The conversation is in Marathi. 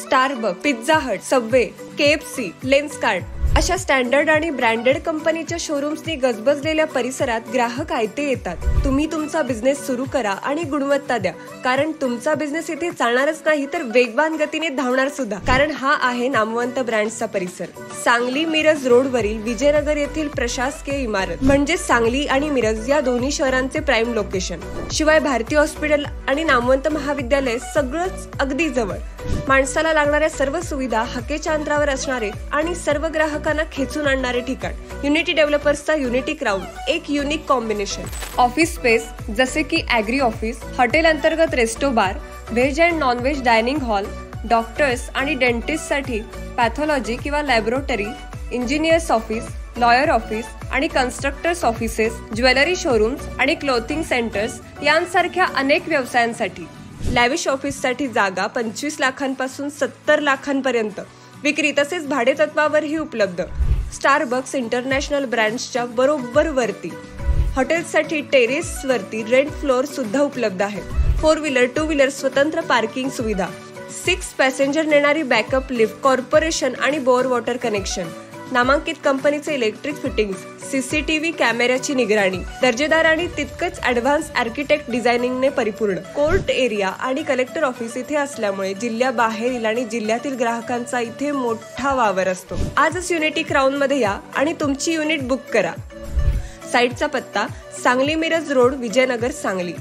Starbucks, Pizza Hut, Subway, KFC, Lenskart अशा स्टँडर्ड आणि ब्रँडेड कंपनीच्या शोरूम्सनी गजबजलेल्या परिसरात ग्राहक आयते येतात। तुम्ही तुमचा बिझनेस सुरू करा आणि गुणवत्ता द्या, कारण तुमचा बिझनेस इथे चालणारच नाही तर वेगवान गतीने धावणार सुद्धा, कारण हा आहे नामवंत ब्रँड्सचा परिसर। सांगली मिरज रोडवरील विजयनगर येथील प्रशासकीय इमारत म्हणजे सांगली आणि मिरज या दोन्ही शहरांचे प्राइम लोकेशन। शिवाय भारतीय हॉस्पिटल आणि नामवंत महाविद्यालय सगळंच अगदी जवळ। माणसाला लागणाऱ्या सर्व सुविधा हाकेच्या अंतरावर असणारे आणि सर्व ग्राहकांना खेचून आणणारे ठिकाण। युनिटी डेव्हलपर्सचा युनिटी क्राउन, एक युनिक कॉम्बिनेशन। ऑफिस स्पेस जसे की ॲग्री ऑफिस, हॉटेल अंतर्गत resto bar, veg and non veg dining hall, doctors आणि डेंटिस्ट साठी पॅथॉलॉजी किंवा laboratory, engineers office, lawyer office आणि कन्स्ट्रक्टर्स ऑफिसेस, ज्वेलरी शोरूम्स आणि क्लोथिंग सेंटर्स यांसारख्या अनेक व्यवसायांसाठी। लॅविश ऑफिससाठी जागा 25 लाखांपासून 70 लाखांपर्यंत विक्री तसेच भाडे तत्वावरही उपलब्ध। स्टारबक्स इंटरनॅशनल ब्रँड्सच्या बरोबर वरती। हॉटेल्ससाठी टेरेस वरती रेंट फ्लोअर सुद्धा उपलब्ध आहे। 4 व्हीलर 2 व्हीलर स्वतंत्र पार्किंग सुविधा, 6 पॅसेंजर नेणारी बॅकअप लिफ्ट, कॉर्पोरेशन आणि बोअर वॉटर कनेक्शन, नामांकित कंपनीचे इलेक्ट्रिक फिटिंग्स, CCTV कॅमेऱ्याची निगराणी, दर्जेदार आणि तितकंच ॲडव्हान्स आर्किटेक्ट डिझायनिंगने परिपूर्ण। कोर्ट एरिया आणि कलेक्टर ऑफिस इथे असल्यामुळे जिल्ह्याबाहेरील आणि जिल्ह्यातील ग्राहकांचा इथे मोठा वावर असतो। आजच युनिटी क्राउन मध्ये या आणि तुमची युनिट बुक करा। साईटचा पत्ता सांगली मिरज रोड, विजयनगर, सांगली।